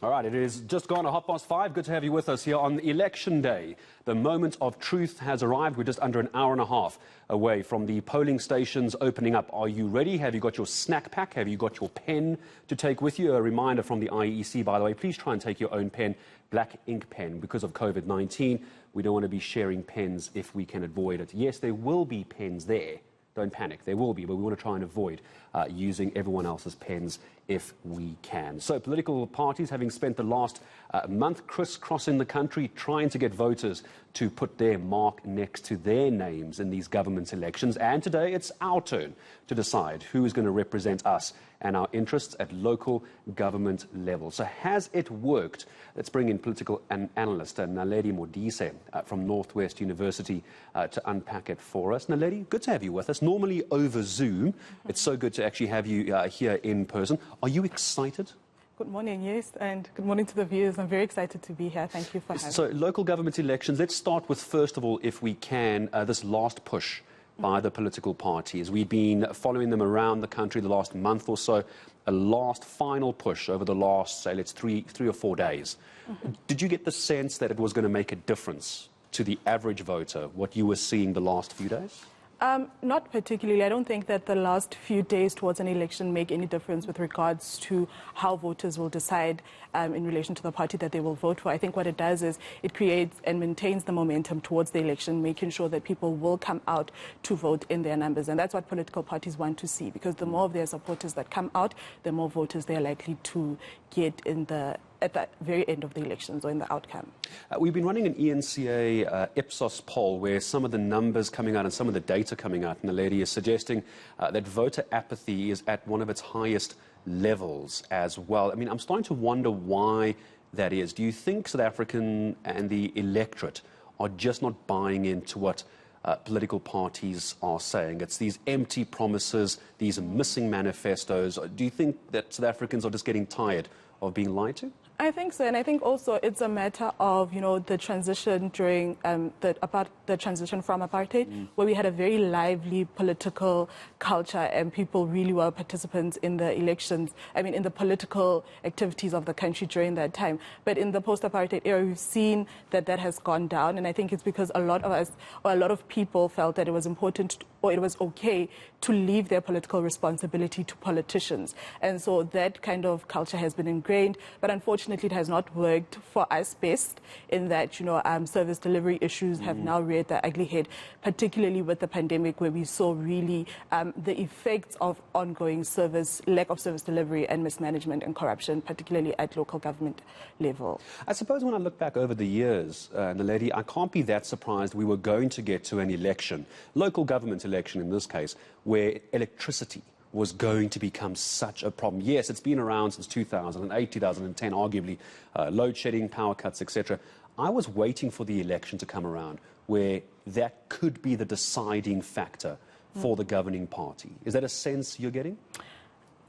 All right, it is just gone to 5:30. Good to have you with us here on Election Day. The moment of truth has arrived. We're just under an hour and a half away from the polling stations opening up. Are you ready? Have you got your snack pack? Have you got your pen to take with you? A reminder from the IEC, by the way, please try and take your own pen, black ink pen. Because of COVID-19, we don't want to be sharing pens if we can avoid it. Yes, there will be pens there. Don't panic, there will be, but we want to try and avoid using everyone else's pens if we can. So political parties, having spent the last month crisscrossing the country, trying to get voters to put their mark next to their names in these government elections. And today it's our turn to decide who is going to represent us and our interests at local government level. So has it worked? Let's bring in political analyst Naledi Modise from Northwest University to unpack it for us. Naledi, good to have you with us. Normally over Zoom. It's so good to actually have you here in person. Are you excited? Good morning, yes, and good morning to the viewers. I'm very excited to be here. Thank you for having me. So local government elections, let's start with, first of all, if we can, this last push by the political parties. We've been following them around the country the last month or so, a last final push over the last, say, let's three or 4 days. Did you get the sense that it was going to make a difference to the average voter, what you were seeing the last few days? Not particularly. I don't think that the last few days towards an election make any difference with regards to how voters will decide in relation to the party that they will vote for. I think what it does is it creates and maintains the momentum towards the election, making sure that people will come out to vote in their numbers. And that's what political parties want to see, because the more of their supporters that come out, the more voters they're likely to get at the very end of the elections or in the outcome. We've been running an eNCA Ipsos poll where some of the numbers coming out and some of the data coming out, and the lady is suggesting that voter apathy is at one of its highest levels as well. I mean, I'm starting to wonder why that is. Do you think South African and the electorate are just not buying into what political parties are saying? It's these empty promises, these missing manifestos. Do you think that South Africans are just getting tired of being lied to? I think so, and I think also it's a matter of, the transition during the transition from apartheid, where we had a very lively political culture and people really were participants in the elections, in the political activities of the country during that time. But in the post-apartheid era, we've seen that has gone down, and I think it's because a lot of us, or a lot of people, felt that it was important or it was okay to leave their political responsibility to politicians. And so that kind of culture has been ingrained, but unfortunately it has not worked for us best in that, service delivery issues have now reared their ugly head, particularly with the pandemic, where we saw really the effects of ongoing lack of service delivery and mismanagement and corruption, particularly at local government level. I suppose when I look back over the years, Naledi, I can't be that surprised we were going to get to an election, local government election in this case, where electricity was going to become such a problem. Yes, it's been around since 2008, 2010, arguably, load shedding, power cuts, etc. I was waiting for the election to come around where that could be the deciding factor for the governing party. Is that a sense you're getting?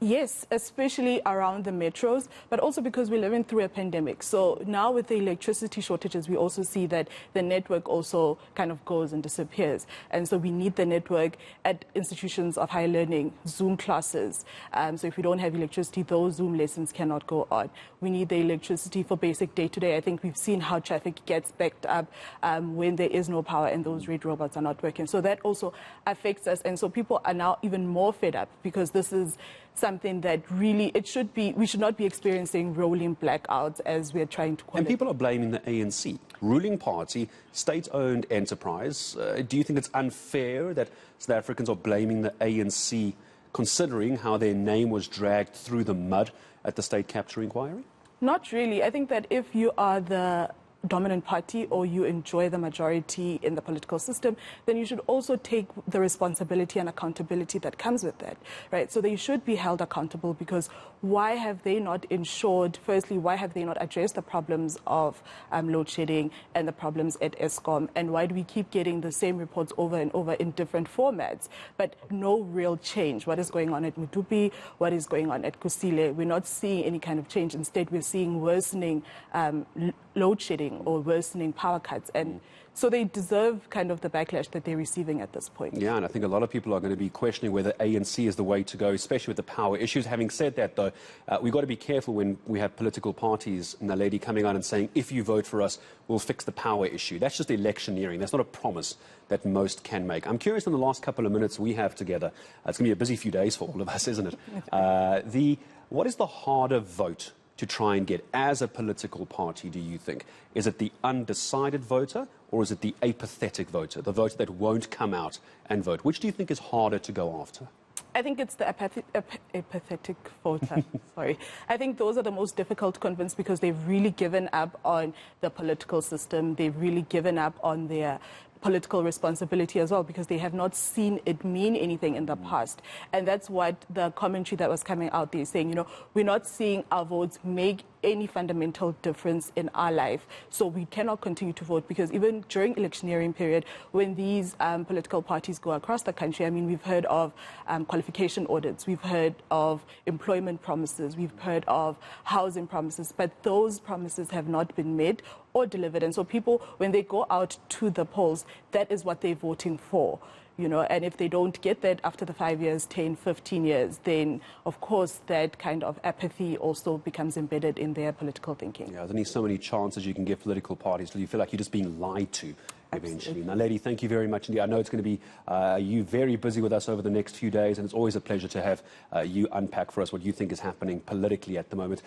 Yes, especially around the metros, but also because we're living through a pandemic. So now with the electricity shortages, we also see that the network also kind of goes and disappears. And so we need the network at institutions of higher learning, Zoom classes. So if we don't have electricity, those Zoom lessons cannot go on. We need the electricity for basic day-to-day. I think we've seen how traffic gets backed up when there is no power and those red robots are not working. So that also affects us. And so people are now even more fed up, because this is something that really, we should not be experiencing rolling blackouts as we're trying to call it. And people are blaming the ANC, ruling party, state-owned enterprise. Do you think it's unfair that South Africans are blaming the ANC, considering how their name was dragged through the mud at the state capture inquiry? Not really. I think that if you are the dominant party or you enjoy the majority in the political system, then you should also take the responsibility and accountability that comes with that, right? So they should be held accountable, because why have they not ensured, firstly, why have they not addressed the problems of load shedding and the problems at Eskom, and why do we keep getting the same reports over and over in different formats, but no real change? What is going on at Mutupi? What is going on at Kusile? We're not seeing any kind of change. Instead, we're seeing worsening load shedding cutting or worsening power cuts. And so they deserve kind of the backlash that they're receiving at this point. Yeah, and I think a lot of people are going to be questioning whether ANC is the way to go, especially with the power issues. Having said that, though, we've got to be careful when we have political parties, Naledi, coming out and saying, if you vote for us, we'll fix the power issue. That's just electioneering. That's not a promise that most can make. I'm curious, in the last couple of minutes we have together, it's going to be a busy few days for all of us, isn't it? What is the harder vote to try and get as a political party, do you think? Is it the undecided voter, or is it the apathetic voter, the voter that won't come out and vote? Which do you think is harder to go after? I think it's the apathetic voter. Sorry. I think those are the most difficult to convince because they've really given up on the political system. They've really given up on their political responsibility as well, because they have not seen it mean anything in the past. And that's what the commentary that was coming out there saying, we're not seeing our votes make any fundamental difference in our life. So we cannot continue to vote, because even during electioneering period, when these political parties go across the country, I mean, we've heard of qualification audits, we've heard of employment promises, we've heard of housing promises, but those promises have not been made or delivered. And so people, when they go out to the polls, that is what they're voting for. And if they don't get that after the 5 years, 10, 15 years, then, of course, that kind of apathy also becomes embedded in their political thinking. Yeah, there's only so many chances you can give political parties till you feel like you're just being lied to eventually. Naledi, thank you very much indeed. I know it's going to be you very busy with us over the next few days, and it's always a pleasure to have you unpack for us what you think is happening politically at the moment.